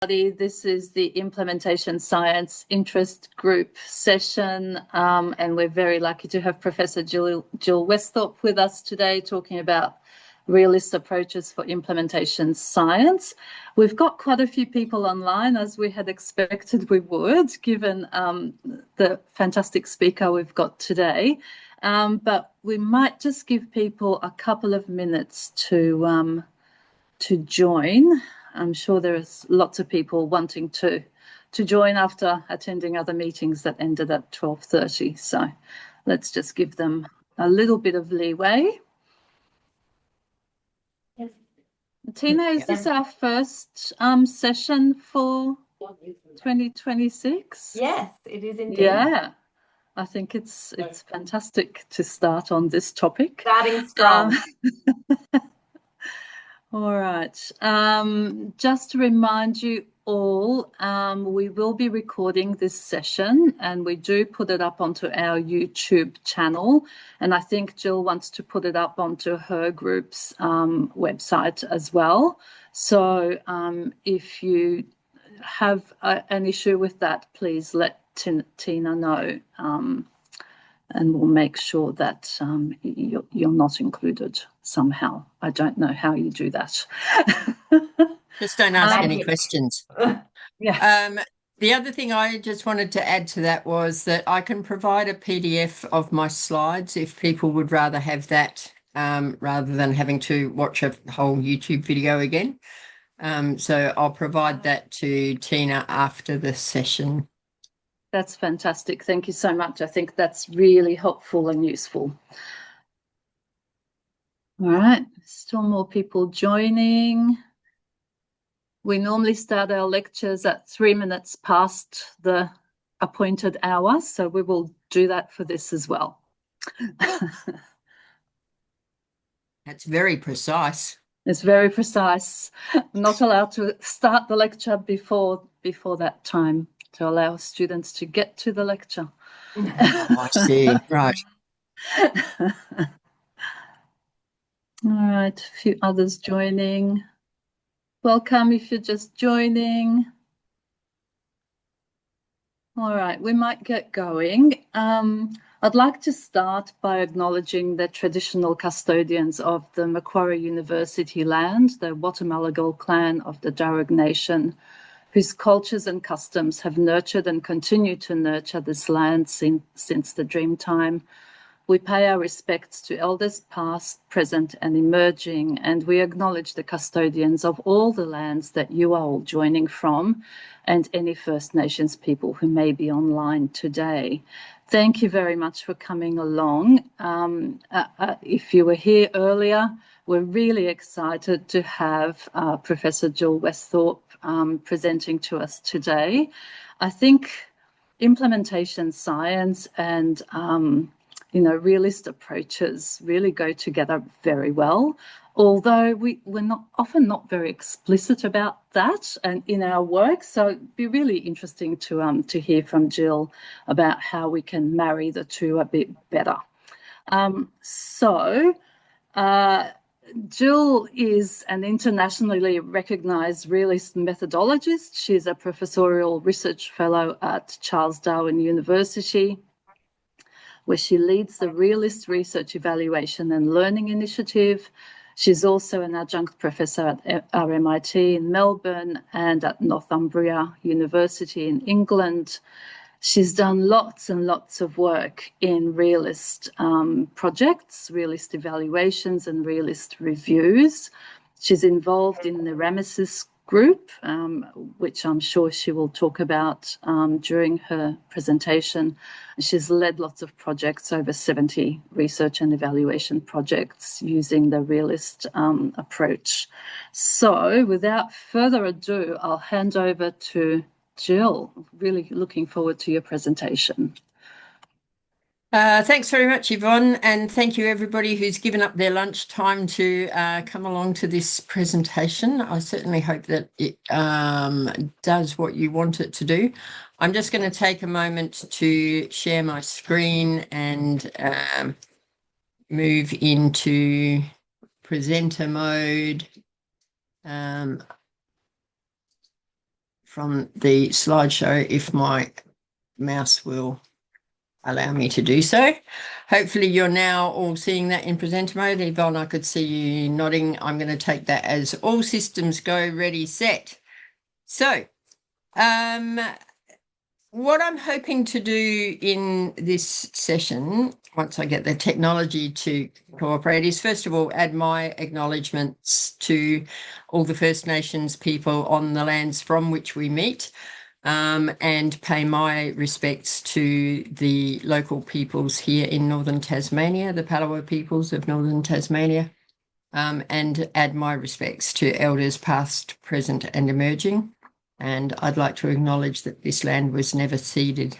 This is the Implementation Science Interest Group session, and we're very lucky to have Professor Gill Westhorp with us today talking about realist approaches for implementation science. We've got quite a few people online, as we had expected we would, given the fantastic speaker we've got today. But we might just give people a couple of minutes to join. I'm sure there's lots of people wanting to join after attending other meetings that ended at 12:30. So let's just give them a little bit of leeway. Yes. Tina, is this our first session for 2026? Yes, it is indeed. Yeah, I think it's fantastic to start on this topic. Starting strong. All right. Just to remind you all, we will be recording this session and we do put it up onto our YouTube channel. And I think Jill wants to put it up onto her group's website as well. So if you have an issue with that, please let Tina know. And we'll make sure that you're not included somehow. I don't know how you do that. Just don't ask any questions. Yeah. The other thing I just wanted to add to that was that I can provide a PDF of my slides if people would rather have that rather than having to watch a whole YouTube video again. So I'll provide that to Tina after the session. That's fantastic. Thank you so much. I think that's really helpful and useful. All right, still more people joining. We normally start our lectures at 3 minutes past the appointed hour, so we will do that for this as well. That's very precise. It's very precise. I'm not allowed to start the lecture before that time, to allow students to get to the lecture. Oh, I see. Right. All right, a few others joining. Welcome if you're just joining. All right, we might get going. I'd like to start by acknowledging the traditional custodians of the Macquarie University land, the Wattamalagal clan of the Darug Nation, whose cultures and customs have nurtured and continue to nurture this land since the dream time. We pay our respects to elders past, present and emerging, and we acknowledge the custodians of all the lands that you are all joining from and any First Nations people who may be online today. Thank you very much for coming along. If you were here earlier, we're really excited to have Professor Gill Westhorp presenting to us today. I think implementation science and realist approaches really go together very well, although we're often not very explicit about that and in our work. So it'd be really interesting to hear from Jill about how we can marry the two a bit better. Jill is an internationally recognised realist methodologist. She's a Professorial Research Fellow at Charles Darwin University, where she leads the Realist Research Evaluation and Learning Initiative. She's also an Adjunct Professor at RMIT in Melbourne and at Northumbria University in England. She's done lots and lots of work in realist projects, realist evaluations and realist reviews. She's involved in the Rameses group, which I'm sure she will talk about during her presentation. She's led lots of projects, over 70 research and evaluation projects using the realist approach. So without further ado, I'll hand over to Jill. Really looking forward to your presentation. Thanks very much, Yvonne, and thank you everybody who's given up their lunch time to come along to this presentation. I certainly hope that it does what you want it to do. I'm just going to take a moment to share my screen and move into presenter mode. from the slideshow if my mouse will allow me to do so. Hopefully you're now all seeing that in presenter mode. Yvonne, I could see you nodding. I'm going to take that as all systems go, ready, set. So what I'm hoping to do in this session, once I get the technology to cooperate, is first of all add my acknowledgements to all the First Nations people on the lands from which we meet, and pay my respects to the local peoples here in northern Tasmania, the Palawa peoples of northern Tasmania, and add my respects to elders past, present and emerging. And I'd like to acknowledge that this land was never ceded.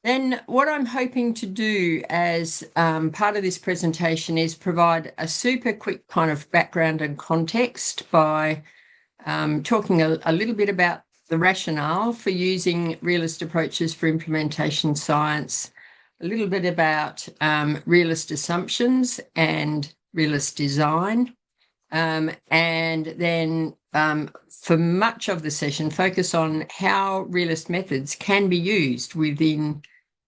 Then what I'm hoping to do as part of this presentation is provide a super quick kind of background and context by talking a little bit about the rationale for using realist approaches for implementation science, a little bit about realist assumptions and realist design, and then for much of the session, focus on how realist methods can be used within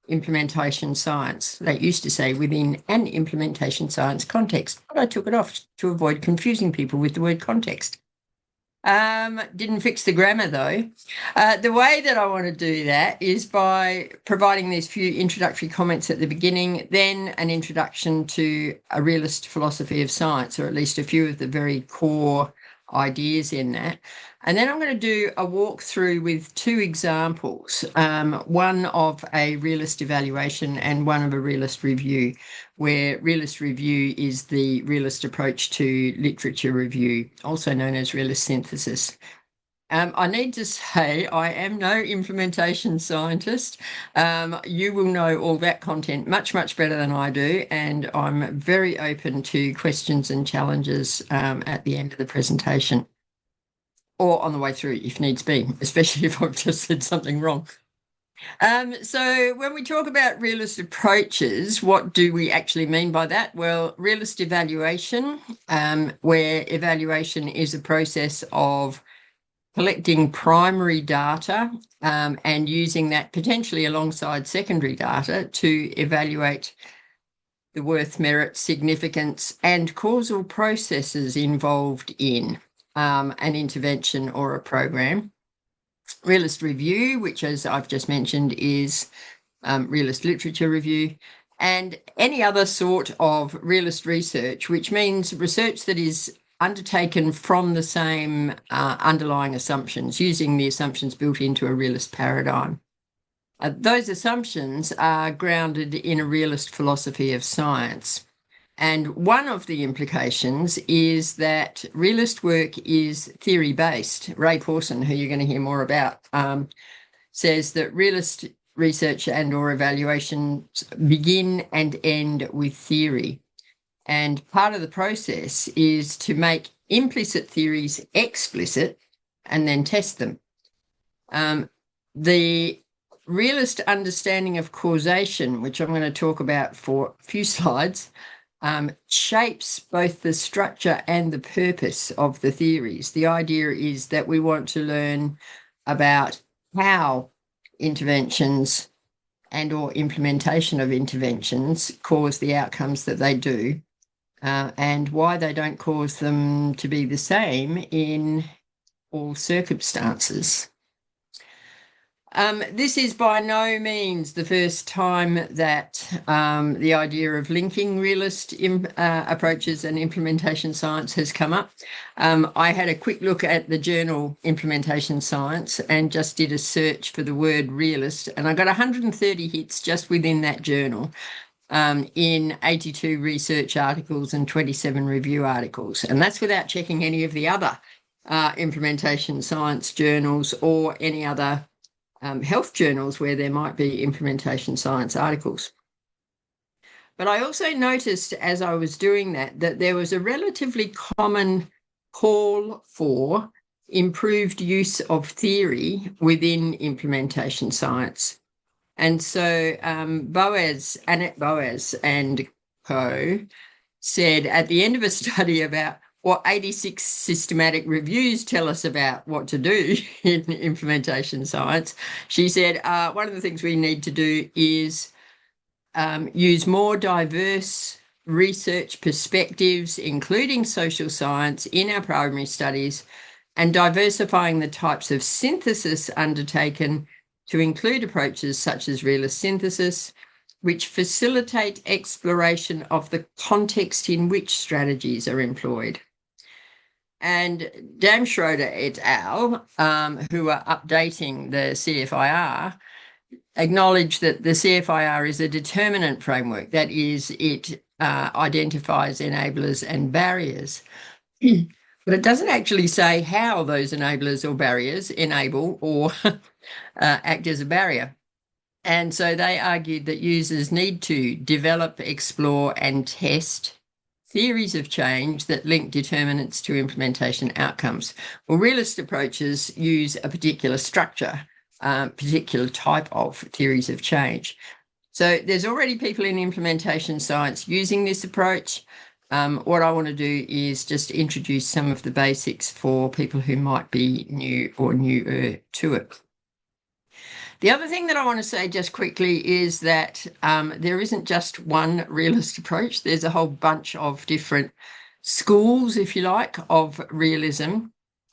implementation science. They used to say within an implementation science context, but I took it off to avoid confusing people with the word context. Didn't fix the grammar though. The way that I want to do that is by providing these few introductory comments at the beginning, then an introduction to a realist philosophy of science, or at least a few of the very core ideas in that. And then I'm going to do a walkthrough with two examples, one of a realist evaluation and one of a realist review, where realist review is the realist approach to literature review, also known as realist synthesis. I need to say I am no implementation scientist. You will know all that content much, much better than I do, and I'm very open to questions and challenges at the end of the presentation, or on the way through if needs be, especially if I've just said something wrong. So when we talk about realist approaches, what do we actually mean by that? Well, realist evaluation, where evaluation is a process of collecting primary data and using that potentially alongside secondary data to evaluate the worth, merit, significance and causal processes involved in an intervention or a program. Realist review, which as I've just mentioned is realist literature review, and any other sort of realist research, which means research that is undertaken from the same underlying assumptions, using the assumptions built into a realist paradigm. Those assumptions are grounded in a realist philosophy of science. And one of the implications is that realist work is theory-based. Ray Pawson, who you're going to hear more about, says that realist research and or evaluations begin and end with theory. And part of the process is to make implicit theories explicit and then test them. The realist understanding of causation, which I'm going to talk about for a few slides, shapes both the structure and the purpose of the theories. The idea is that we want to learn about how interventions and or implementation of interventions cause the outcomes that they do, and why they don't cause them to be the same in all circumstances. This is by no means the first time that the idea of linking realist approaches and implementation science has come up. I had a quick look at the journal Implementation Science and just did a search for the word realist, and I got 130 hits just within that journal in 82 research articles and 27 review articles. And that's without checking any of the other implementation science journals or any other health journals where there might be implementation science articles. But I also noticed as I was doing that there was a relatively common call for improved use of theory within implementation science. And so Annette Boas and co. said at the end of a study about what 86 systematic reviews tell us about what to do in implementation science. She said, one of the things we need to do is use more diverse research perspectives, including social science, in our primary studies, and diversifying the types of synthesis undertaken to include approaches such as realist synthesis, which facilitate exploration of the context in which strategies are employed. And Dan Schroeder et al., who are updating the CFIR, acknowledge that the CFIR is a determinant framework. That is, it identifies enablers and barriers. But it doesn't actually say how those enablers or barriers enable or act as a barrier. And so they argued that users need to develop, explore, and test theories of change that link determinants to implementation outcomes. Well, realist approaches use a particular structure, particular type of theories of change. So there's already people in implementation science using this approach. What I want to do is just introduce some of the basics for people who might be new or newer to it. The other thing that I want to say just quickly is that there isn't just one realist approach. There's a whole bunch of different schools, if you like, of realism.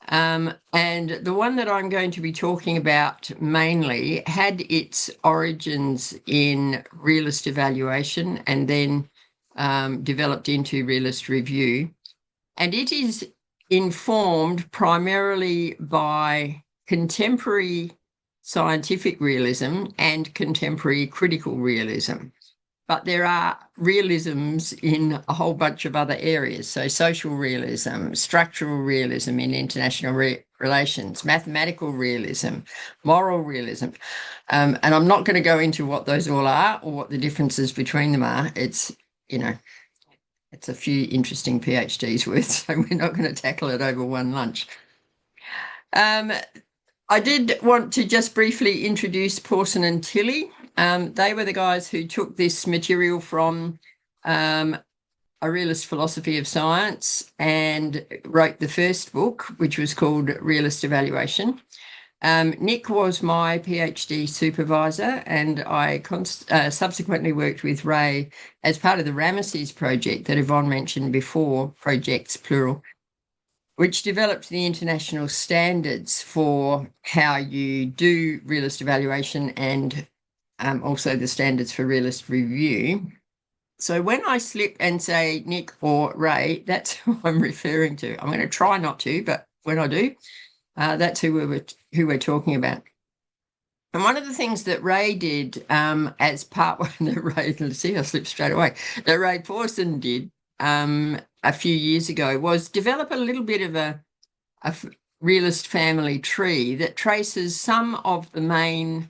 And the one that I'm going to be talking about mainly had its origins in realist evaluation and then developed into realist review. And it is informed primarily by contemporary scientific realism and contemporary critical realism. But there are realisms in a whole bunch of other areas. So social realism, structural realism in international relations, mathematical realism, moral realism. And I'm not going to go into what those all are or what the differences between them are. It's, you know, it's a few interesting PhDs worth, so we're not going to tackle it over one lunch. I did want to just briefly introduce Pawson and Tilley. They were the guys who took this material from A Realist Philosophy of Science and wrote the first book, which was called Realist Evaluation. Nick was my PhD supervisor, and I subsequently worked with Ray as part of the Rameses project that Yvonne mentioned before, projects plural, which developed the international standards for how you do realist evaluation and also the standards for realist review. So when I slip and say Nick or Ray, that's who I'm referring to. I'm going to try not to, but when I do, that's who we're talking about. And one of the things that Ray did as part one that Ray, let's see, I slipped straight away, that Ray Pawson did a few years ago was develop a little bit of a realist family tree that traces some of the main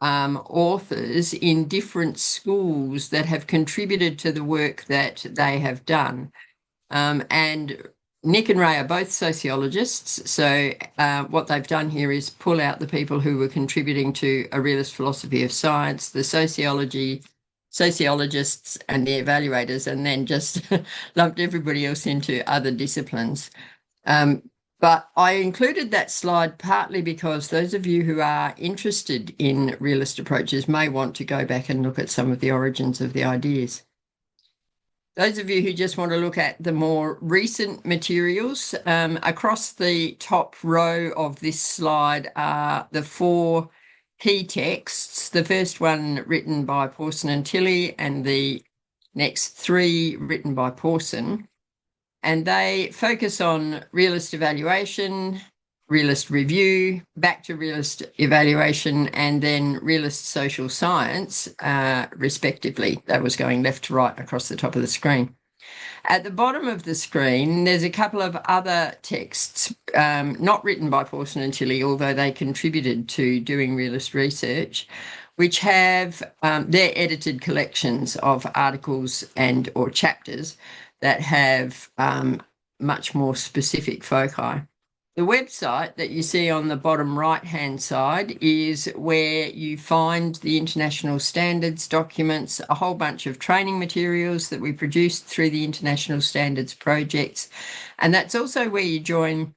authors in different schools that have contributed to the work that they have done. And Nick and Ray are both sociologists, so what they've done here is pull out the people who were contributing to A Realist Philosophy of Science, the sociologists and the evaluators, and then just lumped everybody else into other disciplines. But I included that slide partly because those of you who are interested in realist approaches may want to go back and look at some of the origins of the ideas. Those of you who just want to look at the more recent materials, across the top row of this slide are the four key texts, the first one written by Pawson and Tilley and the next three written by Pawson. And they focus on realist evaluation, realist review, back to realist evaluation, and then realist social science, respectively. That was going left to right across the top of the screen. At the bottom of the screen, there's a couple of other texts, not written by Pawson and Tilley, although they contributed to doing realist research, which have their edited collections of articles and or chapters that have much more specific foci. The website that you see on the bottom right-hand side is where you find the international standards documents, a whole bunch of training materials that we produced through the international standards projects. And that's also where you join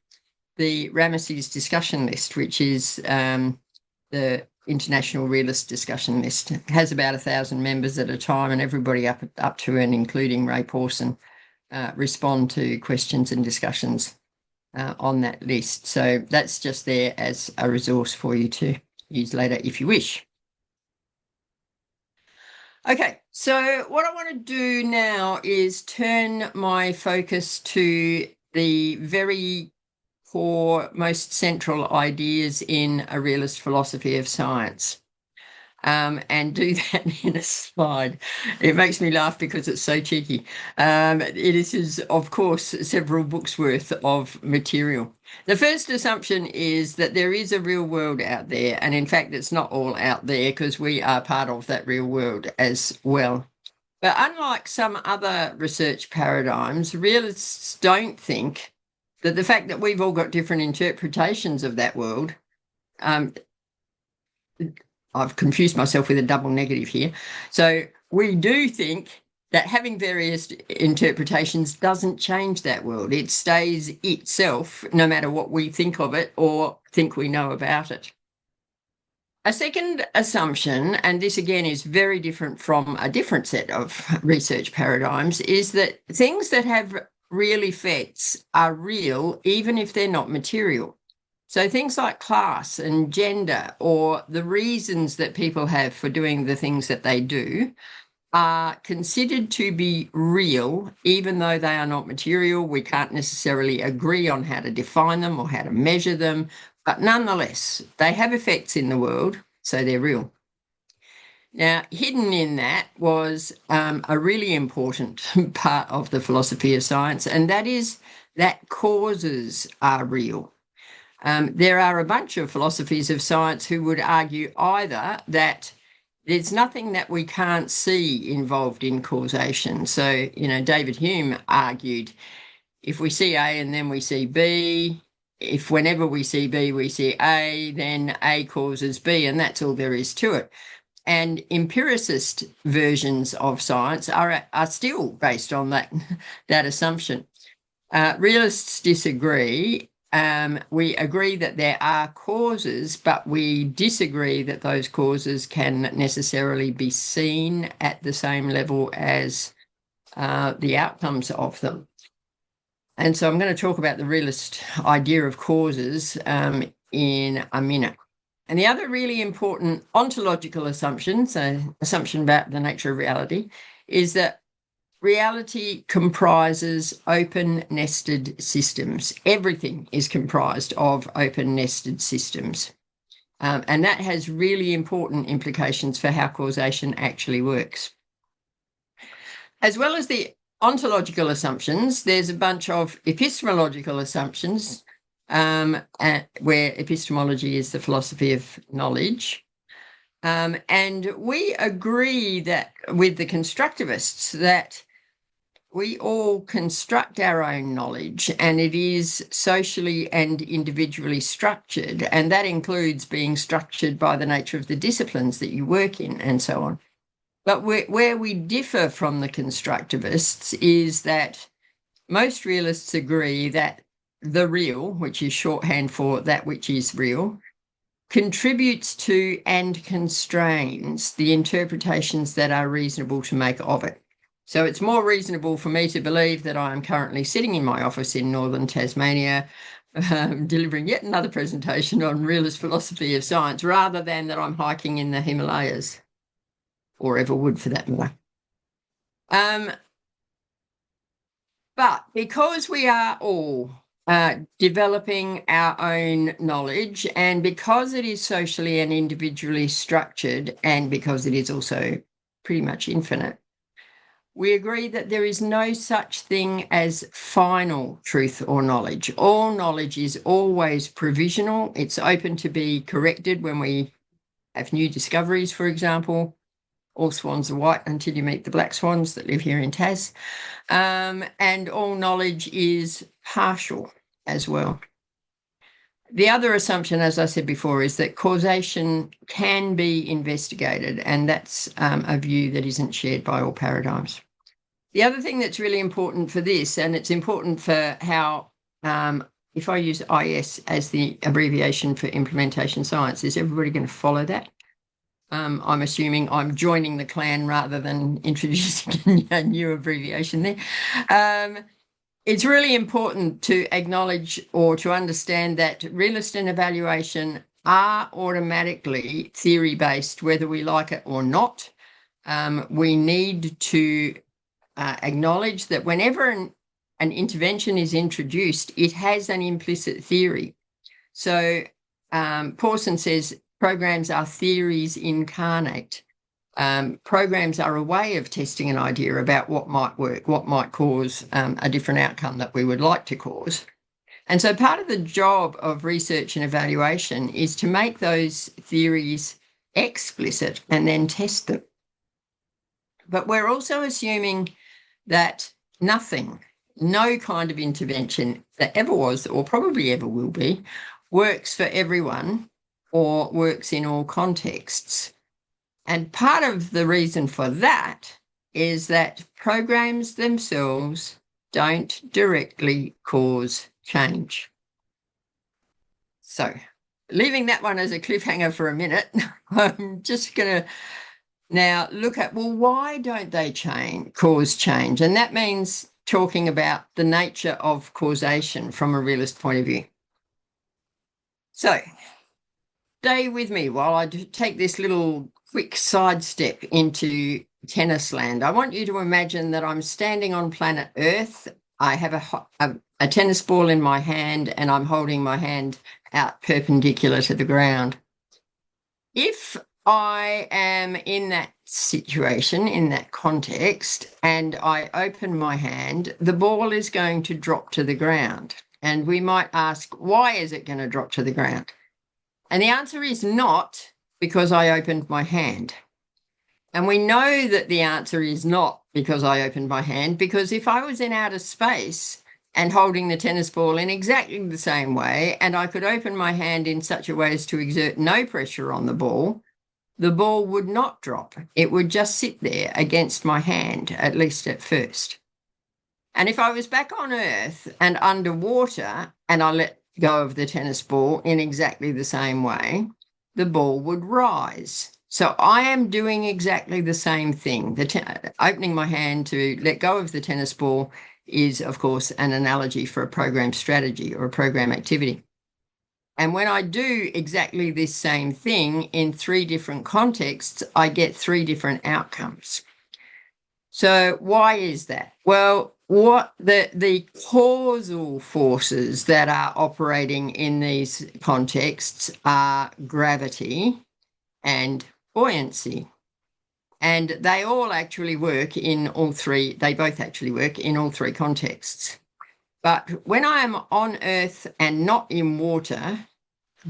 the Rameses discussion list, which is the international realist discussion list. It has about 1,000 members at a time, and everybody up to and including Ray Pawson respond to questions and discussions on that list. So that's just there as a resource for you to use later if you wish. Okay, so what I want to do now is turn my focus to the very core, most central ideas in a realist philosophy of science. And do that in a slide. It makes me laugh because it's so cheeky. It is, of course, several books worth of material. The first assumption is that there is a real world out there, and in fact, it's not all out there because we are part of that real world as well. But unlike some other research paradigms, realists don't think that the fact that we've all got different interpretations of that world, I've confused myself with a double negative here. So we do think that having various interpretations doesn't change that world. It stays itself, no matter what we think of it or think we know about it. A second assumption, and this again is very different from a different set of research paradigms, is that things that have real effects are real even if they're not material. So things like class and gender, or the reasons that people have for doing the things that they do, are considered to be real, even though they are not material. We can't necessarily agree on how to define them or how to measure them, but nonetheless, they have effects in the world, so they're real. Now, hidden in that was a really important part of the philosophy of science, and that is that causes are real. There are a bunch of philosophies of science who would argue either that there's nothing that we can't see involved in causation. So, David Hume argued, if we see A and then we see B, if whenever we see B, we see A, then A causes B, and that's all there is to it. And empiricist versions of science are still based on that assumption. Realists disagree. We agree that there are causes, but we disagree that those causes can necessarily be seen at the same level as the outcomes of them. And so I'm going to talk about the realist idea of causes in a minute. And the other really important ontological assumption, so assumption about the nature of reality, is that reality comprises open-nested systems. Everything is comprised of open-nested systems. And that has really important implications for how causation actually works. As well as the ontological assumptions, there's a bunch of epistemological assumptions, where epistemology is the philosophy of knowledge. And we agree that with the constructivists that we all construct our own knowledge, and it is socially and individually structured, and that includes being structured by the nature of the disciplines that you work in and so on. But where we differ from the constructivists is that most realists agree that the real, which is shorthand for that which is real, contributes to and constrains the interpretations that are reasonable to make of it. So it's more reasonable for me to believe that I am currently sitting in my office in northern Tasmania, delivering yet another presentation on realist philosophy of science, rather than that I'm hiking in the Himalayas, or ever would for that matter. But because we are all developing our own knowledge, and because it is socially and individually structured, and because it is also pretty much infinite, we agree that there is no such thing as final truth or knowledge. All knowledge is always provisional. It's open to be corrected when we have new discoveries, for example. All swans are white until you meet the black swans that live here in Tas. And all knowledge is partial as well. the other assumption, as I said before, is that causation can be investigated, and that's a view that isn't shared by all paradigms. The other thing that's really important for this, and it's important for how, if I use IS as the abbreviation for implementation science, is everybody going to follow that? I'm assuming I'm joining the clan rather than introducing a new abbreviation there. It's really important to acknowledge or to understand that realist and evaluation are automatically theory-based, whether we like it or not. We need to acknowledge that whenever an intervention is introduced, it has an implicit theory. So Pawson says programs are theories incarnate. Programs are a way of testing an idea about what might work, what might cause a different outcome that we would like to cause. And so part of the job of research and evaluation is to make those theories explicit and then test them. But we're also assuming that no kind of intervention that ever was or probably ever will be works for everyone or works in all contexts. And part of the reason for that is that programs themselves don't directly cause change. So, leaving that one as a cliffhanger for a minute, I'm just going to now look at, well, why don't they cause change? And that means talking about the nature of causation from a realist point of view. So, stay with me while I take this little quick sidestep into tennis land. I want you to imagine that I'm standing on planet Earth. I have a tennis ball in my hand and I'm holding my hand out perpendicular to the ground. If I am in that situation, in that context, and I open my hand, the ball is going to drop to the ground. And we might ask, why is it going to drop to the ground? And the answer is not because I opened my hand. And we know that the answer is not because I opened my hand, because if I was in outer space and holding the tennis ball in exactly the same way, and I could open my hand in such a way as to exert no pressure on the ball would not drop. It would just sit there against my hand, at least at first. And if I was back on Earth and underwater and I let go of the tennis ball in exactly the same way, the ball would rise. So I am doing exactly the same thing. Opening my hand to let go of the tennis ball is, of course, an analogy for a program strategy or a program activity. And when I do exactly this same thing in 3 different contexts, I get 3 different outcomes. So why is that? Well, what the causal forces that are operating in these contexts are gravity and buoyancy. And they all actually work in all 3, they both actually work in all 3 contexts. But when I am on Earth and not in water,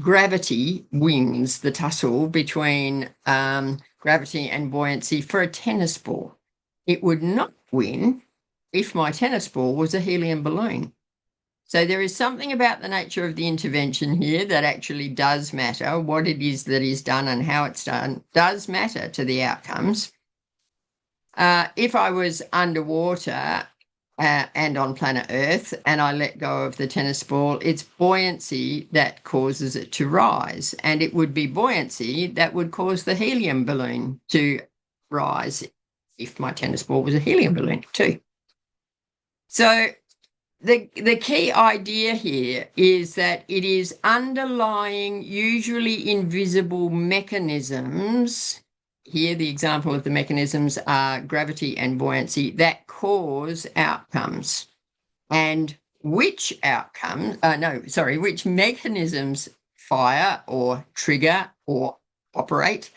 gravity wins the tussle between gravity and buoyancy for a tennis ball. It would not win if my tennis ball was a helium balloon. So there is something about the nature of the intervention here that actually does matter. What it is that is done and how it's done does matter to the outcomes. If I was underwater and on planet Earth and I let go of the tennis ball, it's buoyancy that causes it to rise. And it would be buoyancy that would cause the helium balloon to rise if my tennis ball was a helium balloon too. So the key idea here is that it is underlying, usually invisible mechanisms. Here, the example of the mechanisms are gravity and buoyancy that cause outcomes. And which mechanisms fire or trigger or operate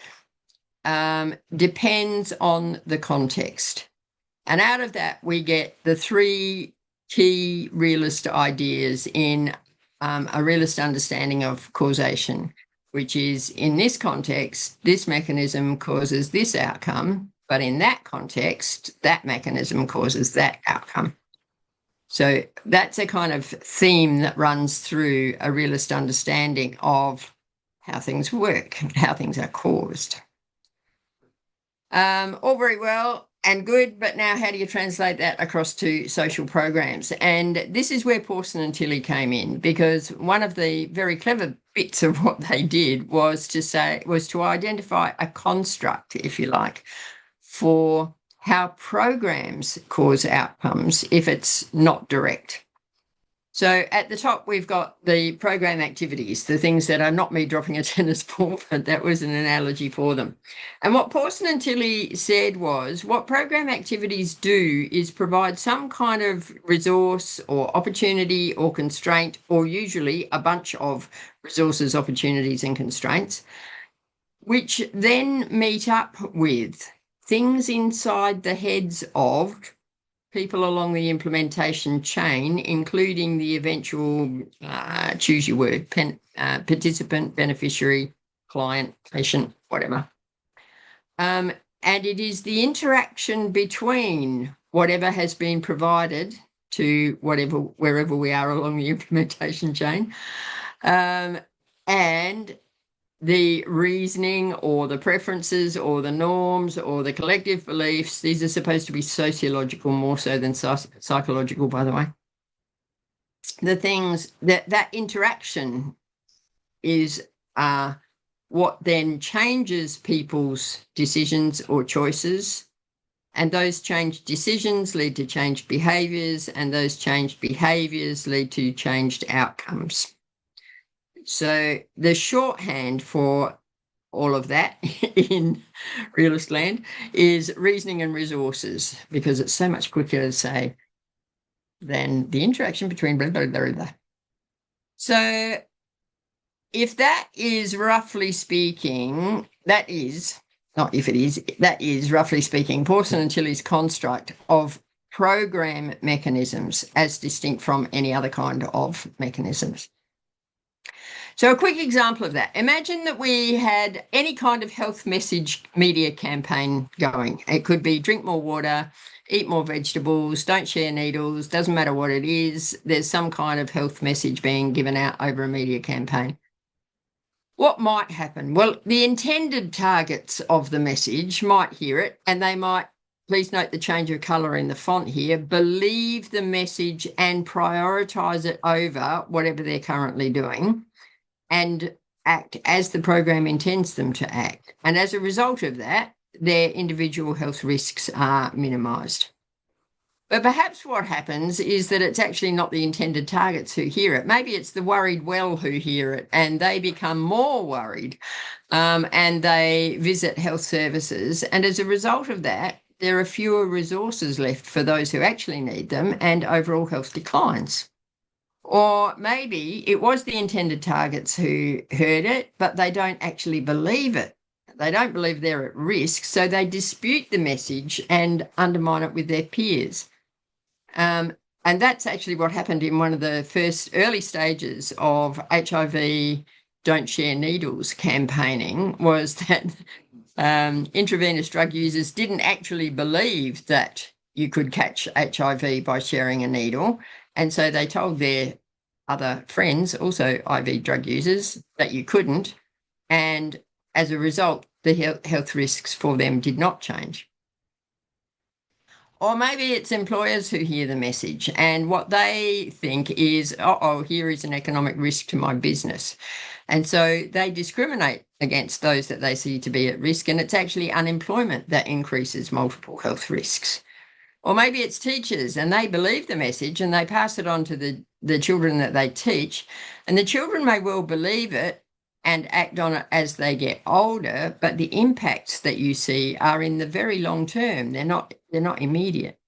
depends on the context. And out of that, we get the 3 key realist ideas in a realist understanding of causation, which is, in this context, this mechanism causes this outcome, but in that context, that mechanism causes that outcome. So that's a kind of theme that runs through a realist understanding of how things work, how things are caused. All very well and good, but now how do you translate that across to social programs? And this is where Pawson and Tilley came in, because one of the very clever bits of what they did was to identify a construct, if you like, for how programs cause outcomes if it's not direct. So at the top, we've got the program activities, the things that are not me dropping a tennis ball, but that was an analogy for them. And what Pawson and Tilley said was what program activities do is provide some kind of resource or opportunity or constraint, or usually a bunch of resources, opportunities and constraints, which then meet up with things inside the heads of people along the implementation chain, including the eventual, choose your word, participant, beneficiary, client, patient, whatever. And it is the interaction between whatever has been provided to wherever we are along the implementation chain, and the reasoning or the preferences or the norms or the collective beliefs. These are supposed to be sociological more so than psychological, by the way. The things that interaction is what then changes people's decisions or choices, and those changed decisions lead to changed behaviours, and those changed behaviours lead to changed outcomes. So the shorthand for all of that in realist land is reasoning and resources, because it's so much quicker to say than the interaction between blah, blah, blah, blah. So if that is roughly speaking, that is roughly speaking Pawson and Tilley's construct of program mechanisms as distinct from any other kind of mechanisms. So a quick example of that. Imagine that we had any kind of health message media campaign going. It could be drink more water, eat more vegetables, don't share needles, doesn't matter what it is. There's some kind of health message being given out over a media campaign. What might happen? Well, the intended targets of the message might hear it, and they might, please note the change of colour in the font here, believe the message and prioritise it over whatever they're currently doing, and act as the program intends them to act. And as a result of that, their individual health risks are minimised. But perhaps what happens is that it's actually not the intended targets who hear it. Maybe it's the worried well who hear it, and they become more worried, and they visit health services. And as a result of that, there are fewer resources left for those who actually need them, and overall health declines. Or maybe it was the intended targets who heard it, but they don't actually believe it. They don't believe they're at risk, so they dispute the message and undermine it with their peers. And that's actually what happened in one of the first early stages of HIV Don't Share Needles campaigning, was that intravenous drug users didn't actually believe that you could catch HIV by sharing a needle. And so they told their other friends, also IV drug users, that you couldn't. And as a result, the health risks for them did not change. Or maybe it's employers who hear the message, and what they think is, here is an economic risk to my business. And so they discriminate against those that they see to be at risk, and it's actually unemployment that increases multiple health risks. Or maybe it's teachers, and they believe the message and they pass it on to the children that they teach, and the children may well believe it and act on it as they get older, but the impacts that you see are in the very long term. They're not immediate.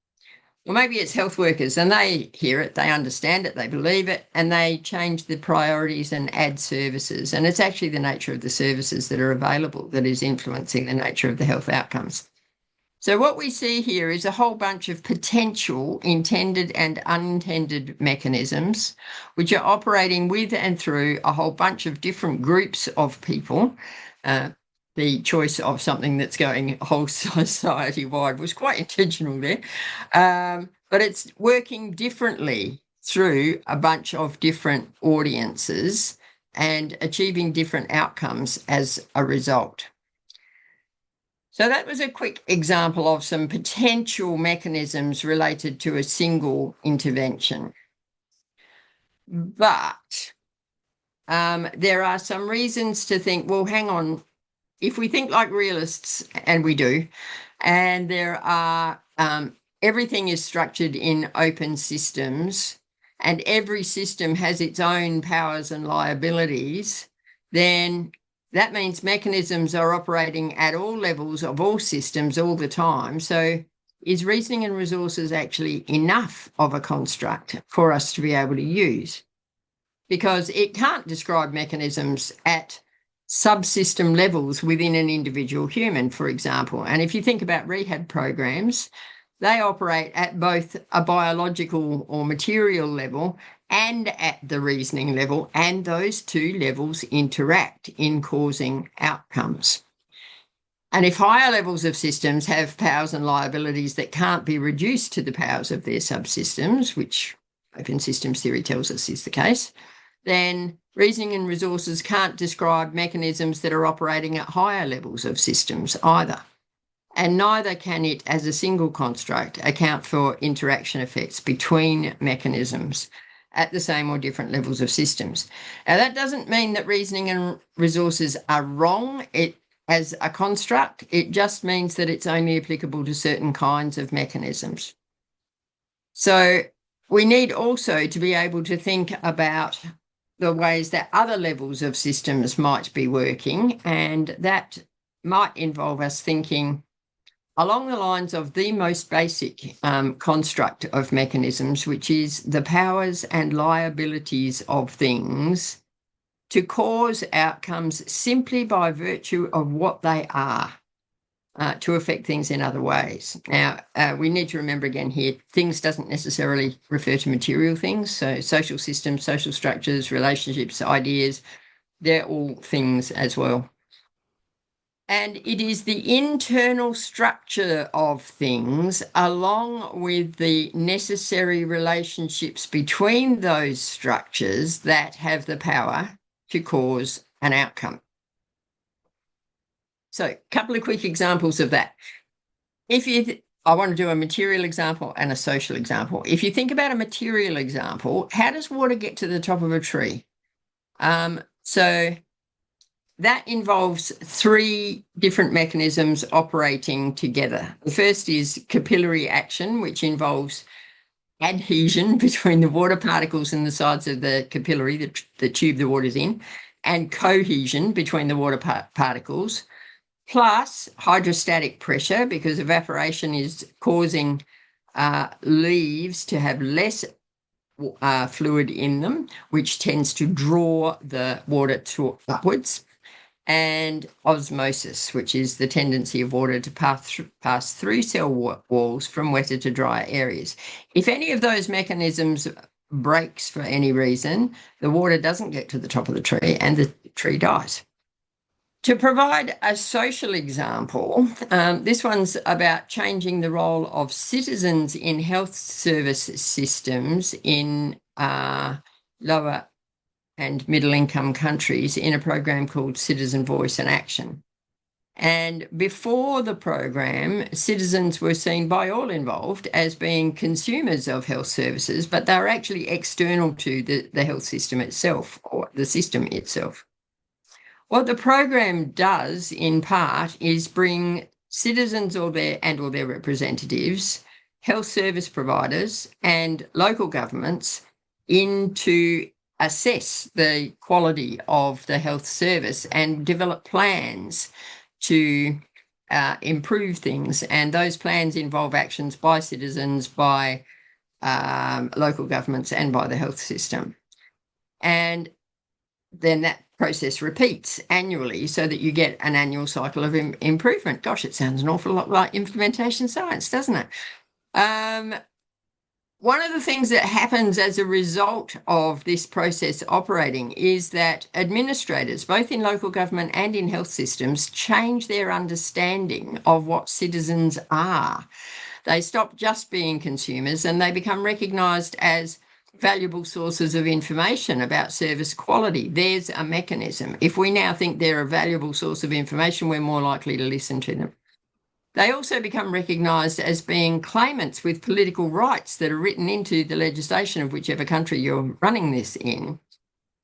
Or maybe it's health workers, and they hear it, they understand it, they believe it, and they change the priorities and add services. And it's actually the nature of the services that are available that is influencing the nature of the health outcomes. So what we see here is a whole bunch of potential intended and unintended mechanisms which are operating with and through a whole bunch of different groups of people. The choice of something that's going whole society-wide was quite intentional there. but it's working differently through a bunch of different audiences and achieving different outcomes as a result. So that was a quick example of some potential mechanisms related to a single intervention. But there are some reasons to think, well, hang on, if we think like realists, and we do, and there are, everything is structured in open systems, and every system has its own powers and liabilities, then that means mechanisms are operating at all levels of all systems all the time. So is reasoning and resources actually enough of a construct for us to be able to use? Because it can't describe mechanisms at subsystem levels within an individual human, for example. And if you think about rehab programs, they operate at both a biological or material level and at the reasoning level, and those two levels interact in causing outcomes. And if higher levels of systems have powers and liabilities that can't be reduced to the powers of their subsystems, which open systems theory tells us is the case, then reasoning and resources can't describe mechanisms that are operating at higher levels of systems either. And neither can it, as a single construct, account for interaction effects between mechanisms at the same or different levels of systems. Now, that doesn't mean that reasoning and resources are wrong as a construct. It just means that it's only applicable to certain kinds of mechanisms. So we need also to be able to think about the ways that other levels of systems might be working, and that might involve us thinking along the lines of the most basic construct of mechanisms, which is the powers and liabilities of things to cause outcomes simply by virtue of what they are, to affect things in other ways. Now, we need to remember again here, things doesn't necessarily refer to material things. So social systems, social structures, relationships, ideas, they're all things as well. And it is the internal structure of things, along with the necessary relationships between those structures, that have the power to cause an outcome. So a couple of quick examples of that. I want to do a material example and a social example. If you think about a material example, how does water get to the top of a tree? So that involves three different mechanisms operating together. The first is capillary action, which involves adhesion between the water particles in the sides of the capillary, the tube the water's in, and cohesion between the water particles, plus hydrostatic pressure, because evaporation is causing leaves to have less fluid in them, which tends to draw the water upwards, and osmosis, which is the tendency of water to pass through cell walls from wetter to drier areas. If any of those mechanisms breaks for any reason, the water doesn't get to the top of the tree and the tree dies. To provide a social example, this one's about changing the role of citizens in health service systems in lower and middle-income countries in a program called Citizen Voice and Action. And before the program, citizens were seen by all involved as being consumers of health services, but they were actually external to the health system itself, or the system itself. What the program does, in part, is bring citizens or their representatives, health service providers, and local governments in to assess the quality of the health service and develop plans to improve things. And those plans involve actions by citizens, by local governments, and by the health system. And then that process repeats annually so that you get an annual cycle of improvement. Gosh, it sounds an awful lot like implementation science, doesn't it? One of the things that happens as a result of this process operating is that administrators, both in local government and in health systems, change their understanding of what citizens are. They stop just being consumers and they become recognised as valuable sources of information about service quality. There's a mechanism. If we now think they're a valuable source of information, we're more likely to listen to them. They also become recognised as being claimants with political rights that are written into the legislation of whichever country you're running this in.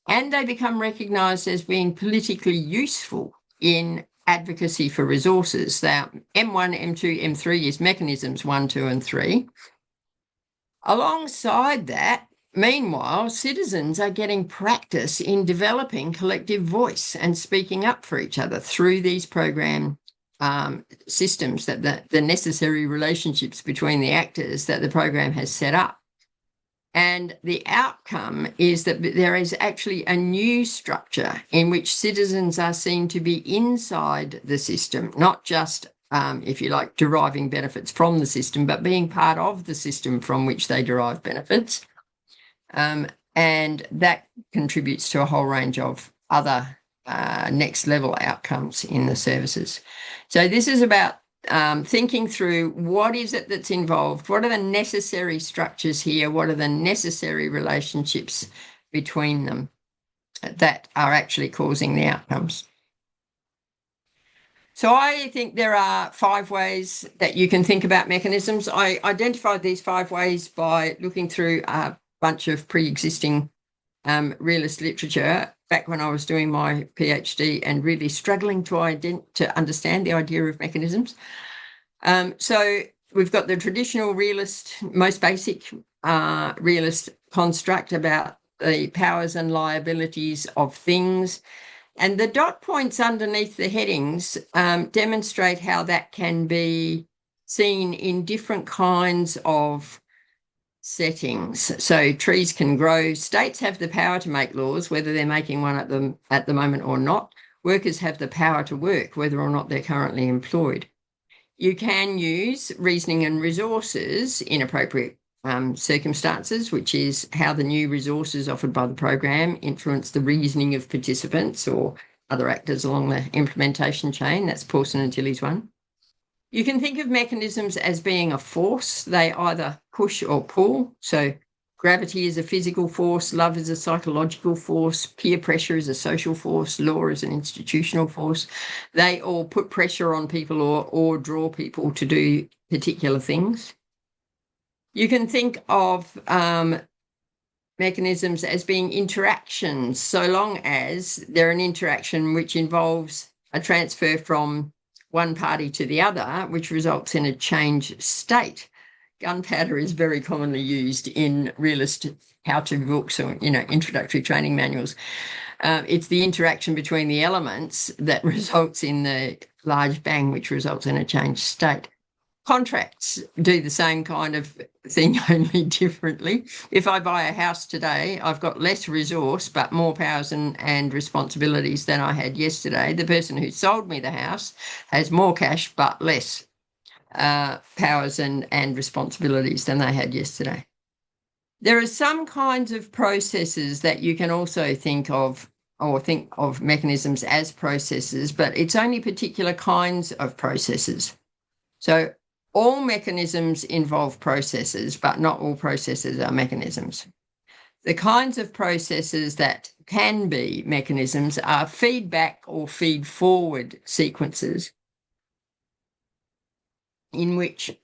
And they become recognised as being politically useful in advocacy for resources. Now, M1, M2, M3 is mechanisms 1, 2, and 3. Alongside that, meanwhile, citizens are getting practice in developing collective voice and speaking up for each other through these program systems, that the necessary relationships between the actors that the program has set up. And the outcome is that there is actually a new structure in which citizens are seen to be inside the system, not just, if you like, deriving benefits from the system, but being part of the system from which they derive benefits. And that contributes to a whole range of other next level outcomes in the services. So this is about thinking through what is it that's involved, what are the necessary structures here, what are the necessary relationships between them that are actually causing the outcomes. So I think there are 5 ways that you can think about mechanisms. I identified these 5 ways by looking through a bunch of pre-existing realist literature back when I was doing my PhD and really struggling to understand the idea of mechanisms. So we've got the traditional realist, most basic realist construct about the powers and liabilities of things. And the dot points underneath the headings demonstrate how that can be seen in different kinds of settings. So trees can grow. States have the power to make laws, whether they're making one at the moment or not. Workers have the power to work, whether or not they're currently employed. You can use reasoning and resources in appropriate circumstances, which is how the new resources offered by the program influence the reasoning of participants or other actors along the implementation chain. That's Pawson and Tilley's one. You can think of mechanisms as being a force. They either push or pull. So gravity is a physical force, love is a psychological force, peer pressure is a social force, law is an institutional force. They all put pressure on people or draw people to do particular things. You can think of mechanisms as being interactions, so long as they're an interaction which involves a transfer from one party to the other, which results in a change state. Gunpowder is very commonly used in realist how-to books or, introductory training manuals. It's the interaction between the elements that results in the large bang, which results in a change state. Contracts do the same kind of thing, only differently. If I buy a house today, I've got less resource, but more powers and responsibilities than I had yesterday. The person who sold me the house has more cash, but less powers and responsibilities than they had yesterday. There are some kinds of processes that you can also think of mechanisms as processes, but it's only particular kinds of processes. So all mechanisms involve processes, but not all processes are mechanisms. The kinds of processes that can be mechanisms are feedback or feed-forward sequences in which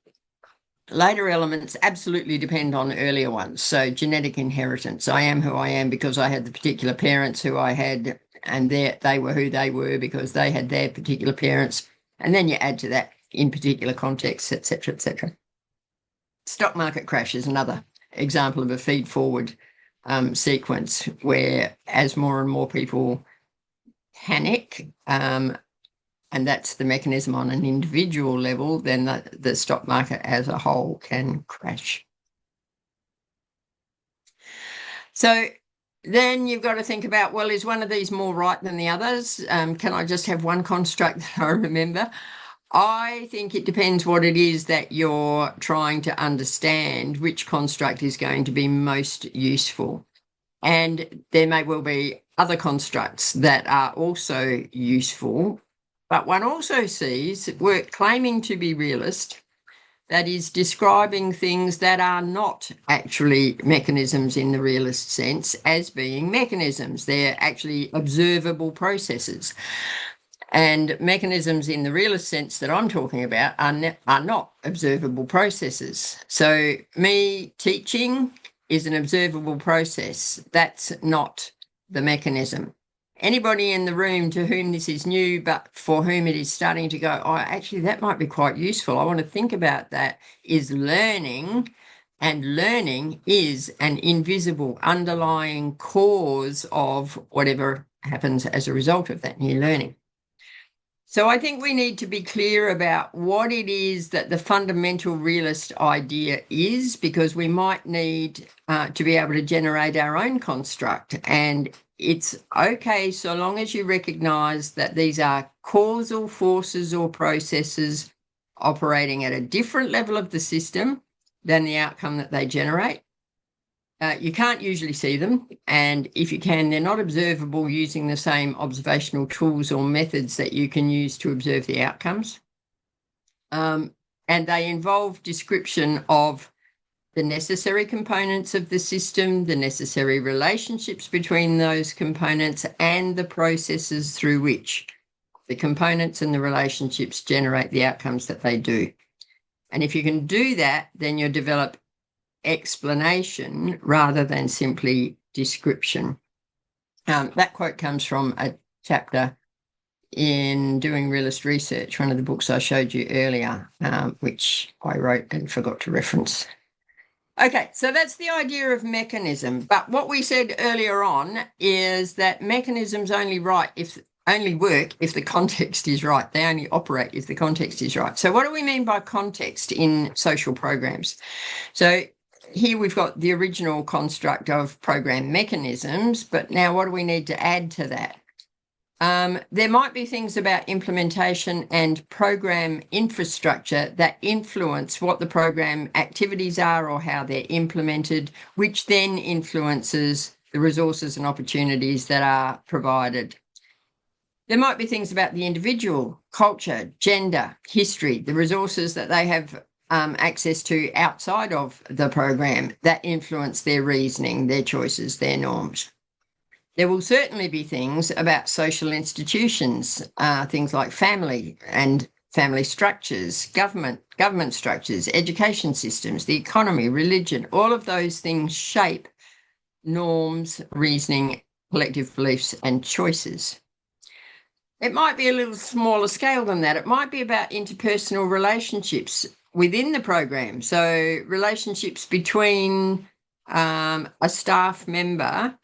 later elements absolutely depend on earlier ones. So genetic inheritance. I am who I am because I had the particular parents who I had, and they were who they were because they had their particular parents. And then you add to that in particular contexts, etc., etc. Stock market crash is another example of a feed-forward sequence where as more and more people panic, and that's the mechanism on an individual level, then the stock market as a whole can crash. So then you've got to think about, well, is one of these more right than the others? Can I just have one construct that I remember? I think it depends what it is that you're trying to understand, which construct is going to be most useful. And there may well be other constructs that are also useful, but one also sees work claiming to be realist that is describing things that are not actually mechanisms in the realist sense as being mechanisms. They're actually observable processes. And mechanisms in the realist sense that I'm talking about are not observable processes. So me teaching is an observable process. That's not the mechanism. Anybody in the room to whom this is new, but for whom it is starting to go, oh, actually, that might be quite useful. I want to think about that, is learning. And learning is an invisible underlying cause of whatever happens as a result of that new learning. So I think we need to be clear about what it is that the fundamental realist idea is, because we might need to be able to generate our own construct. And it's okay so long as you recognise that these are causal forces or processes operating at a different level of the system than the outcome that they generate. You can't usually see them, and if you can, they're not observable using the same observational tools or methods that you can use to observe the outcomes. And they involve description of the necessary components of the system, the necessary relationships between those components, and the processes through which the components and the relationships generate the outcomes that they do. And if you can do that, then you'll develop explanation rather than simply description. That quote comes from a chapter in Doing Realist Research, one of the books I showed you earlier, which I wrote and forgot to reference. Okay, so that's the idea of mechanism. But what we said earlier on is that mechanisms only work if the context is right. They only operate if the context is right. So what do we mean by context in social programs? So here we've got the original construct of program mechanisms, but now what do we need to add to that? There might be things about implementation and program infrastructure that influence what the program activities are or how they're implemented, which then influences the resources and opportunities that are provided. There might be things about the individual, culture, gender, history, the resources that they have access to outside of the program that influence their reasoning, their choices, their norms. There will certainly be things about social institutions, things like family and family structures, government structures, education systems, the economy, religion. All of those things shape norms, reasoning, collective beliefs, and choices. It might be a little smaller scale than that. It might be about interpersonal relationships within the program. So relationships between a staff member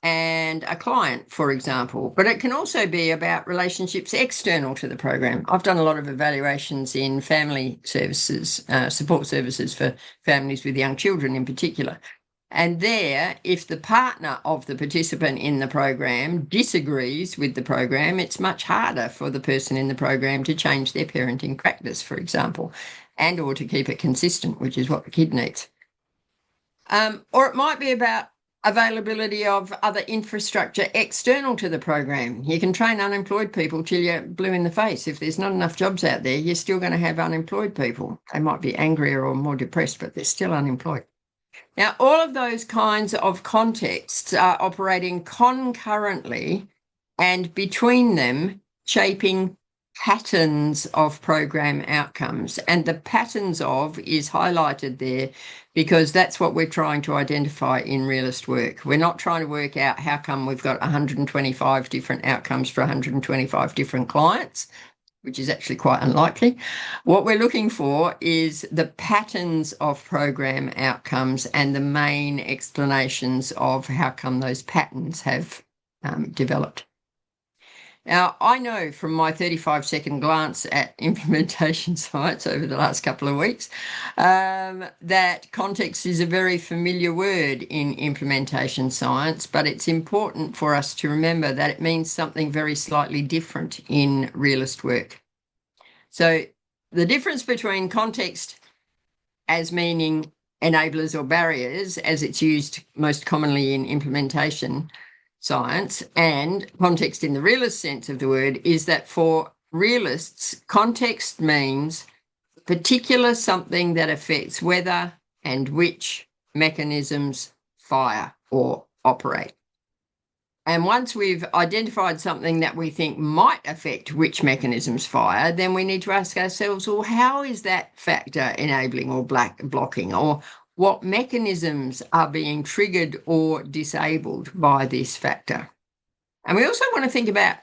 and a client, for example. But it can also be about relationships external to the program. I've done a lot of evaluations in family services, support services for families with young children in particular. And there, if the partner of the participant in the program disagrees with the program, it's much harder for the person in the program to change their parenting practice, for example, and or to keep it consistent, which is what the kid needs. Or it might be about availability of other infrastructure external to the program. You can train unemployed people till you're blue in the face. If there's not enough jobs out there, you're still going to have unemployed people. They might be angrier or more depressed, but they're still unemployed. Now, all of those kinds of contexts are operating concurrently and between them shaping patterns of program outcomes. And the patterns of is highlighted there because that's what we're trying to identify in realist work. We're not trying to work out how come we've got 125 different outcomes for 125 different clients, which is actually quite unlikely. What we're looking for is the patterns of program outcomes and the main explanations of how come those patterns have developed. Now, I know from my 35-second glance at implementation science over the last couple of weeks that context is a very familiar word in implementation science, but it's important for us to remember that it means something very slightly different in realist work. So the difference between context as meaning enablers or barriers, as it's used most commonly in implementation science, and context in the realist sense of the word, is that for realists, context means particular something that affects whether and which mechanisms fire or operate. And once we've identified something that we think might affect which mechanisms fire, then we need to ask ourselves, well, how is that factor enabling or blocking, or what mechanisms are being triggered or disabled by this factor? And we also want to think about,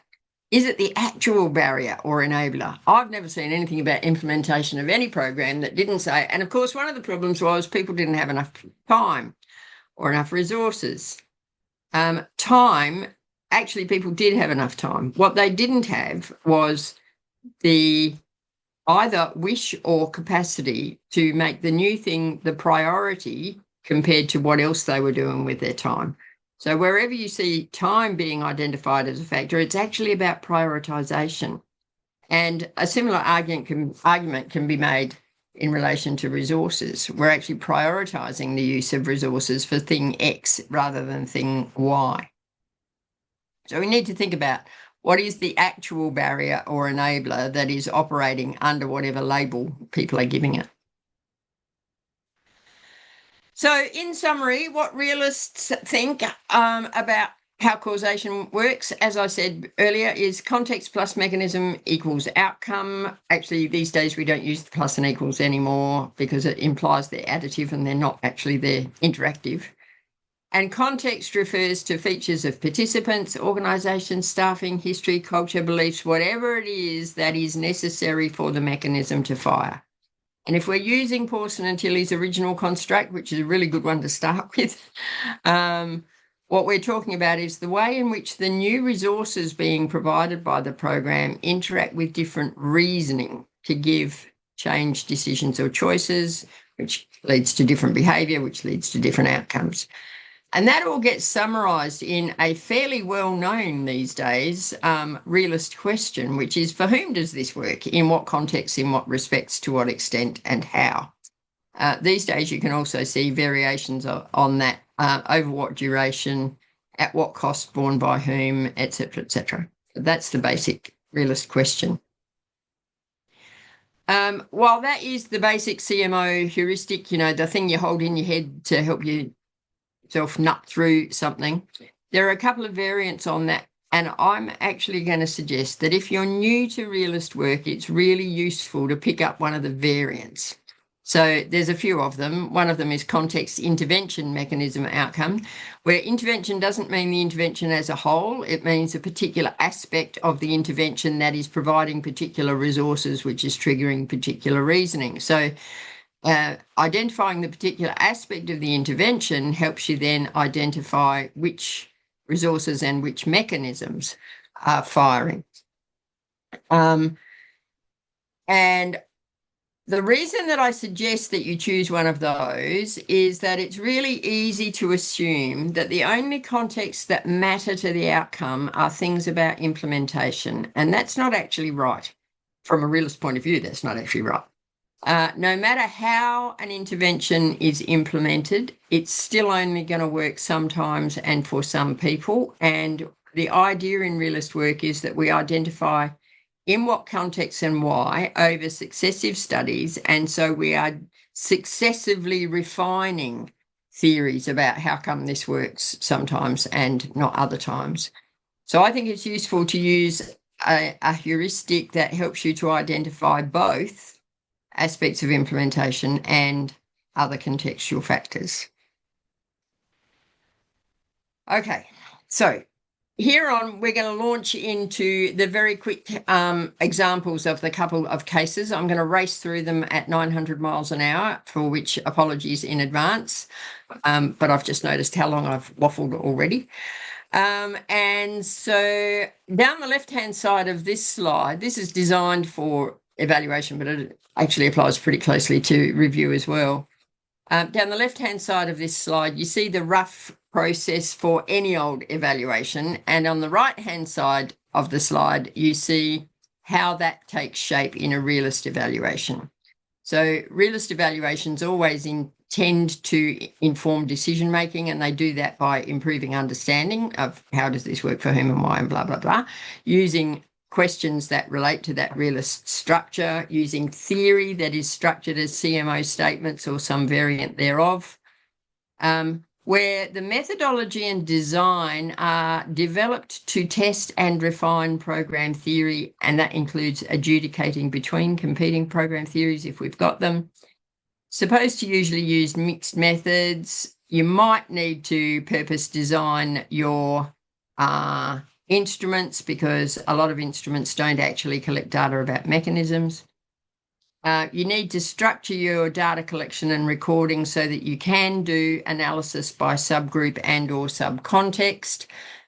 is it the actual barrier or enabler? I've never seen anything about implementation of any program that didn't say, and of course, one of the problems was people didn't have enough time or enough resources. Time, actually, people did have enough time. What they didn't have was the either wish or capacity to make the new thing the priority compared to what else they were doing with their time. So wherever you see time being identified as a factor, it's actually about prioritisation. And a similar argument can be made in relation to resources. We're actually prioritising the use of resources for thing X rather than thing Y. So we need to think about what is the actual barrier or enabler that is operating under whatever label people are giving it. So in summary, what realists think about how causation works, as I said earlier, is context plus mechanism equals outcome. Actually, these days we don't use the plus and equals anymore because it implies they're additive and they're not actually, they're interactive. And context refers to features of participants, organisation, staffing, history, culture, beliefs, whatever it is that is necessary for the mechanism to fire. And if we're using Pawson and Tilley's original construct, which is a really good one to start with, what we're talking about is the way in which the new resources being provided by the program interact with different reasoning to give change decisions or choices, which leads to different behaviour, which leads to different outcomes. And that all gets summarised in a fairly well-known these days realist question, which is, for whom does this work? In what context, in what respects, to what extent, and how? These days you can also see variations on that, over what duration, at what cost, borne by whom, etc., etc. That's the basic realist question. While that is the basic CMO heuristic, you know, the thing you hold in your head to help you nut through something, there are a couple of variants on that, and I'm actually going to suggest that if you're new to realist work, it's really useful to pick up one of the variants. So there's a few of them. One of them is context, intervention, mechanism, outcome, where intervention doesn't mean the intervention as a whole. It means a particular aspect of the intervention that is providing particular resources, which is triggering particular reasoning. So identifying the particular aspect of the intervention helps you then identify which resources and which mechanisms are firing. And the reason that I suggest that you choose one of those is that it's really easy to assume that the only contexts that matter to the outcome are things about implementation. And that's not actually right. From a realist point of view, that's not actually right. No matter how an intervention is implemented, it's still only going to work sometimes and for some people. And the idea in realist work is that we identify in what context and why over successive studies. And so we are successively refining theories about how come this works sometimes and not other times. So I think it's useful to use a heuristic that helps you to identify both aspects of implementation and other contextual factors. Okay, so here on, we're going to launch into the very quick examples of the couple of cases. I'm going to race through them at 900 miles an hour, for which apologies in advance, but I've just noticed how long I've waffled already. And so down the left-hand side of this slide, this is designed for evaluation, but it actually applies pretty closely to review as well. Down the left-hand side of this slide, you see the rough process for any old evaluation. And on the right-hand side of the slide, you see how that takes shape in a realist evaluation. So realist evaluations always intend to inform decision-making, and they do that by improving understanding of how does this work for whom and why and blah, blah, blah, using questions that relate to that realist structure, using theory that is structured as CMO statements or some variant thereof, where the methodology and design are developed to test and refine program theory, and that includes adjudicating between competing program theories if we've got them. Supposed to usually use mixed methods. You might need to purpose design your instruments, because a lot of instruments don't actually collect data about mechanisms. You need to structure your data collection and recording so that you can do analysis by subgroup and or subcontext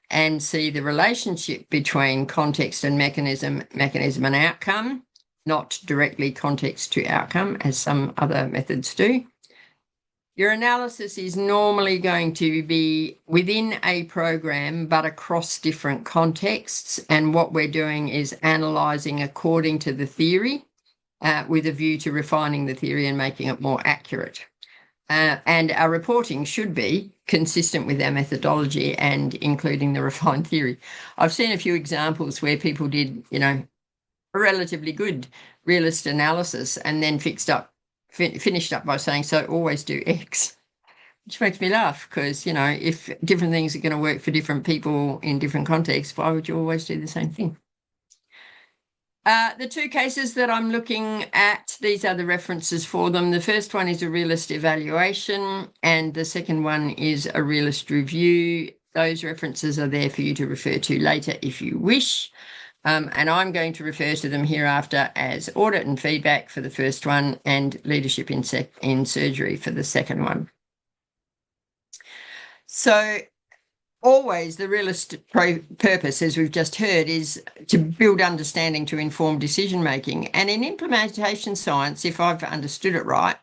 and see the relationship between context and mechanism and outcome, not directly context to outcome as some other methods do. Your analysis is normally going to be within a program but across different contexts, and what we're doing is analysing according to the theory, with a view to refining the theory and making it more accurate. And our reporting should be consistent with our methodology and including the refined theory. I've seen a few examples where people did, a relatively good realist analysis and then finished up by saying, so always do X, which makes me laugh, because, if different things are going to work for different people in different contexts, why would you always do the same thing? The two cases that I'm looking at, these are the references for them. The first one is a realist evaluation, and the second one is a realist review. Those references are there for you to refer to later if you wish. And I'm going to refer to them hereafter as audit and feedback for the first one and leadership in surgery for the second one. So always the realist purpose, as we've just heard, is to build understanding to inform decision-making. And in implementation science, if I've understood it right,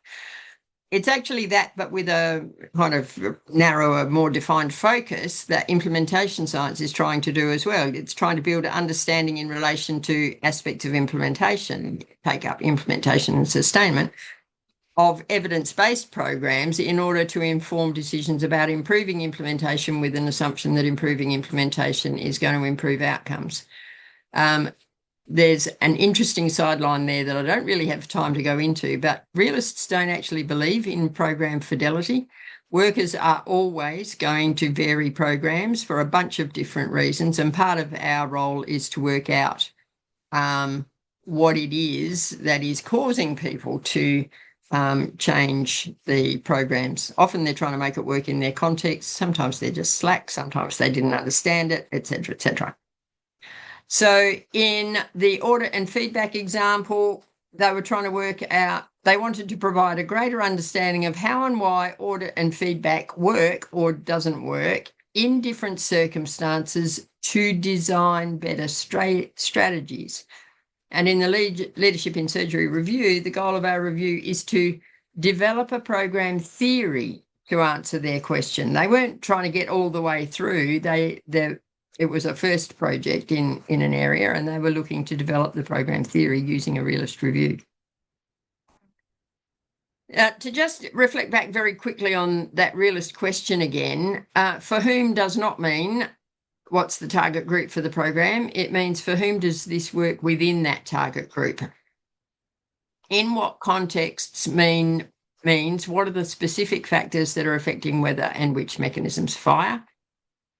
it's actually that, but with a kind of narrower, more defined focus that implementation science is trying to do as well. It's trying to build understanding in relation to aspects of implementation, take up implementation and sustainment of evidence-based programs in order to inform decisions about improving implementation with an assumption that improving implementation is going to improve outcomes. There's an interesting sideline there that I don't really have time to go into, but realists don't actually believe in program fidelity. Workers are always going to vary programs for a bunch of different reasons, and part of our role is to work out what it is that is causing people to change the programs. Often they're trying to make it work in their context. Sometimes they're just slack. Sometimes they didn't understand it, etc., etc. So in the audit and feedback example, they were trying to work out, they wanted to provide a greater understanding of how and why audit and feedback work or doesn't work in different circumstances to design better strategies. And in the Leadership in Surgery review, the goal of our review is to develop a program theory to answer their question. They weren't trying to get all the way through. It was a first project in an area, and they were looking to develop the program theory using a realist review. To just reflect back very quickly on that realist question again, for whom does not mean what's the target group for the program. It means for whom does this work within that target group. In what contexts means what are the specific factors that are affecting whether and which mechanisms fire.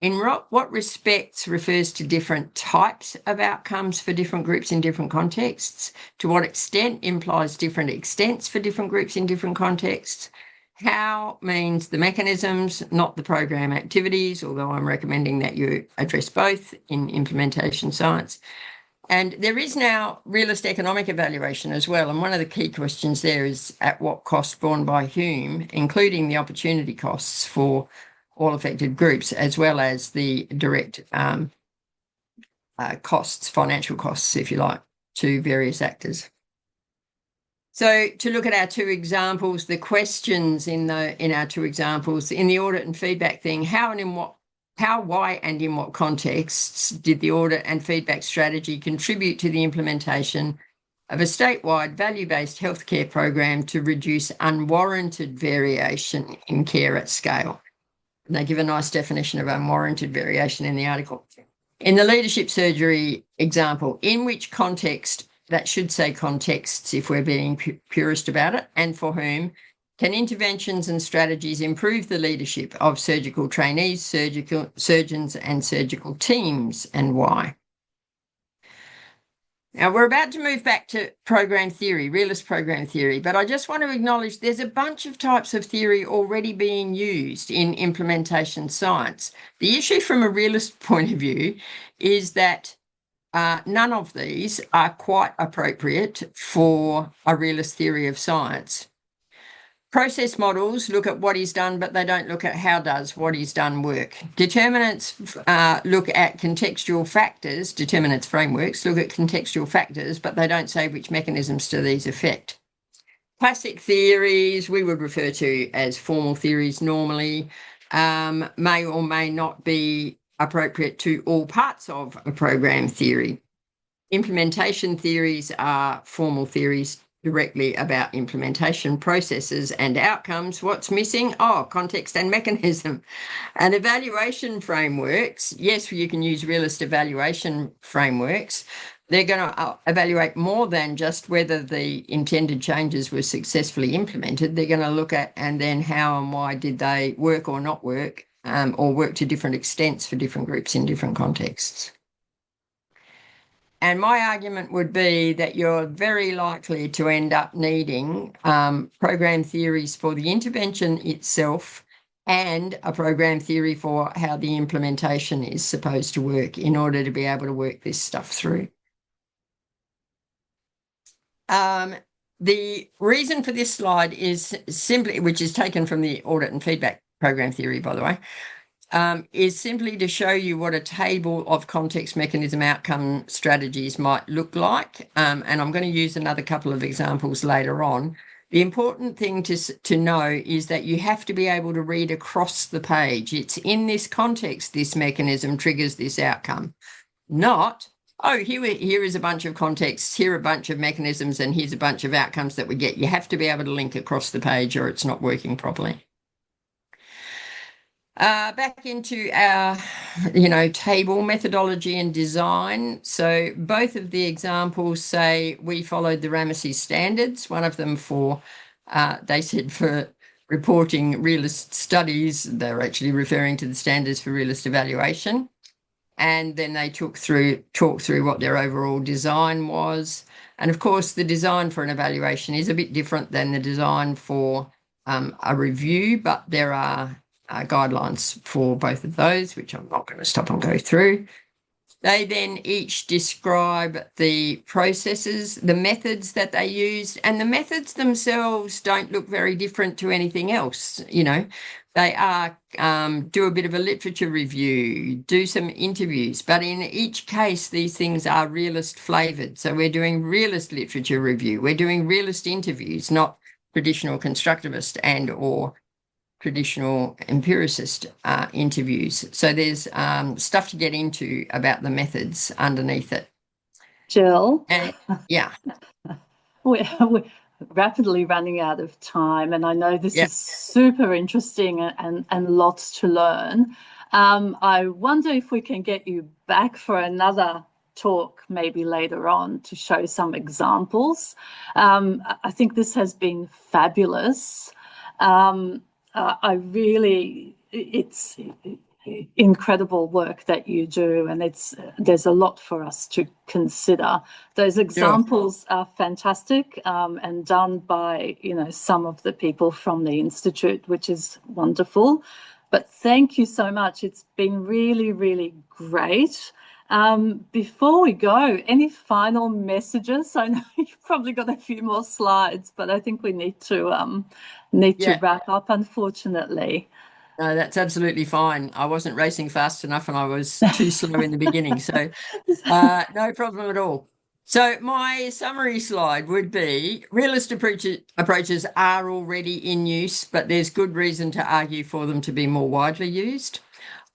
In what respects refers to different types of outcomes for different groups in different contexts. To what extent implies different extents for different groups in different contexts. How means the mechanisms, not the program activities, although I'm recommending that you address both in implementation science. And there is now realist economic evaluation as well. And one of the key questions there is at what cost borne by whom, including the opportunity costs for all affected groups, as well as the direct costs, financial costs, if you like, to various actors. So to look at our two examples, the questions in our two examples, in the audit and feedback thing, how, why, and in what contexts did the audit and feedback strategy contribute to the implementation of a statewide value-based healthcare program to reduce unwarranted variation in care at scale? And they give a nice definition of unwarranted variation in the article. In the leadership surgery example, in which context, that should say contexts if we're being purist about it, and for whom, can interventions and strategies improve the leadership of surgical trainees, surgeons and surgical teams, and why? Now, we're about to move back to program theory, realist program theory, but I just want to acknowledge there's a bunch of types of theory already being used in implementation science. The issue from a realist point of view is that none of these are quite appropriate for a realist theory of science. Process models look at what is done, but they don't look at how does what is done work. Determinants look at contextual factors. Determinants frameworks look at contextual factors, but they don't say which mechanisms do these affect. Classic theories, we would refer to as formal theories normally, may or may not be appropriate to all parts of a program theory. Implementation theories are formal theories directly about implementation processes and outcomes. What's missing? Oh, context and mechanism. And evaluation frameworks, yes, you can use realist evaluation frameworks. They're going to evaluate more than just whether the intended changes were successfully implemented. They're going to look at and then how and why did they work or not work, or work to different extents for different groups in different contexts. And my argument would be that you're very likely to end up needing program theories for the intervention itself and a program theory for how the implementation is supposed to work in order to be able to work this stuff through. The reason for this slide is simply, which is taken from the audit and feedback program theory, by the way, is simply to show you what a table of context, mechanism, outcome strategies might look like. And I'm going to use another couple of examples later on. The important thing to know is that you have to be able to read across the page. It's in this context, this mechanism triggers this outcome. Not, oh, here is a bunch of contexts, here are a bunch of mechanisms, and here's a bunch of outcomes that we get. You have to be able to link across the page or it's not working properly. Back into our, table methodology and design. So both of the examples say we followed the Rameses standards, one of them for, they said for reporting realist studies, they're actually referring to the standards for realist evaluation. And then they talked through what their overall design was. And of course, the design for an evaluation is a bit different than the design for a review, but there are guidelines for both of those, which I'm not going to stop and go through. They then each describe the processes, the methods that they used, and the methods themselves don't look very different to anything else. They are do a bit of a literature review, do some interviews, but in each case, these things are realist flavoured. So we're doing realist literature review, we're doing realist interviews, not traditional constructivist and or traditional empiricist interviews. So there's stuff to get into about the methods underneath it. Jill? Yeah. We're rapidly running out of time, and I know this is super interesting and lots to learn. I wonder if we can get you back for another talk maybe later on to show some examples. I think this has been fabulous. It's incredible work that you do, and there's a lot for us to consider. Those examples are fantastic and done by some of the people from the Institute, which is wonderful. But thank you so much. It's been really, really great. Before we go, any final messages? I know you've probably got a few more slides, but I think we need to wrap up, unfortunately. No, that's absolutely fine. I wasn't racing fast enough and I was too slow in the beginning. So no problem at all. So my summary slide would be realist approaches are already in use, but there's good reason to argue for them to be more widely used.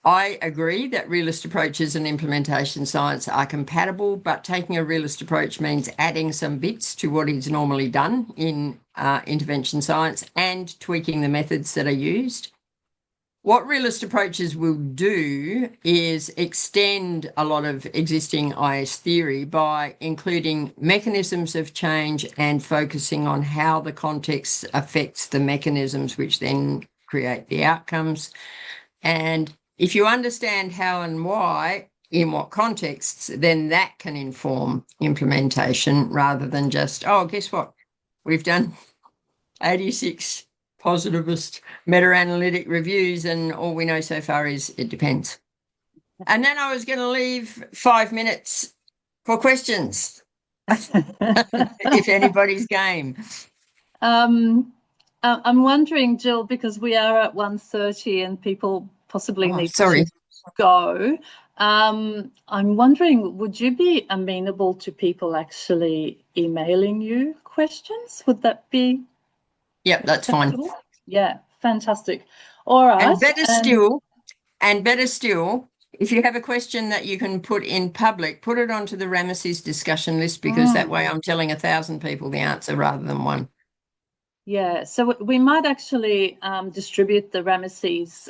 I agree that realist approaches and implementation science are compatible, but taking a realist approach means adding some bits to what is normally done in intervention science and tweaking the methods that are used. what realist approaches will do is extend a lot of existing IS theory by including mechanisms of change and focusing on how the context affects the mechanisms which then create the outcomes. And if you understand how and why, in what contexts, then that can inform implementation rather than just, oh, guess what? We've done 86 positivist meta-analytic reviews and all we know so far is it depends. And then I was going to leave 5 minutes for questions, if anybody's game. I'm wondering, Jill, because we are at 1:30 and people possibly need to go. I'm wondering, would you be amenable to people actually emailing you questions? Would that be? Yep, that's fine. Yeah, fantastic. All right. And better still, if you have a question that you can put in public, put it onto the Rameses discussion list, because that way I'm telling 1,000 people the answer rather than one. Yeah, so we might actually distribute the Rameses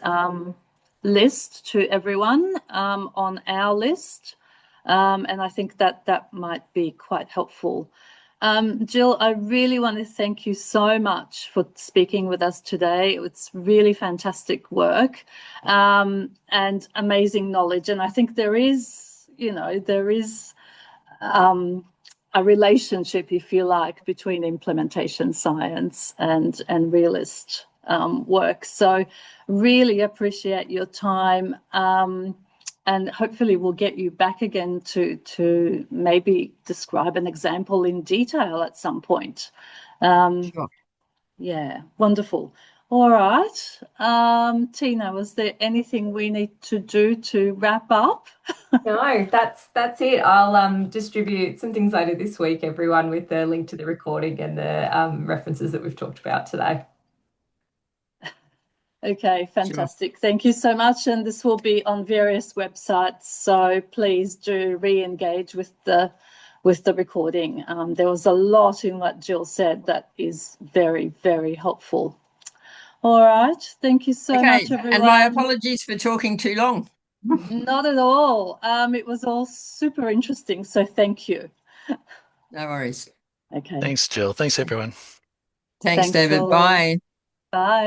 list to everyone on our list. And I think that might be quite helpful. Jill, I really want to thank you so much for speaking with us today. It's really fantastic work and amazing knowledge. And I think there is a relationship, if you like, between implementation science and realist work. So really appreciate your time. And hopefully we'll get you back again to maybe describe an example in detail at some point. Sure. Yeah, wonderful. All right. Tina, was there anything we need to do to wrap up? No, that's it. I'll distribute some things later this week, everyone, with the link to the recording and the references that we've talked about today. Okay, fantastic. Sure. Thank you so much. And this will be on various websites, so please do re-engage with the recording. There was a lot in what Jill said that is very, very helpful. All right. Thank you so much, everyone. And my apologies for talking too long. Not at all. It was all super interesting, so thank you. No worries. Okay. Thanks, Jill. Thanks, everyone. Thanks David. Bye. Bye.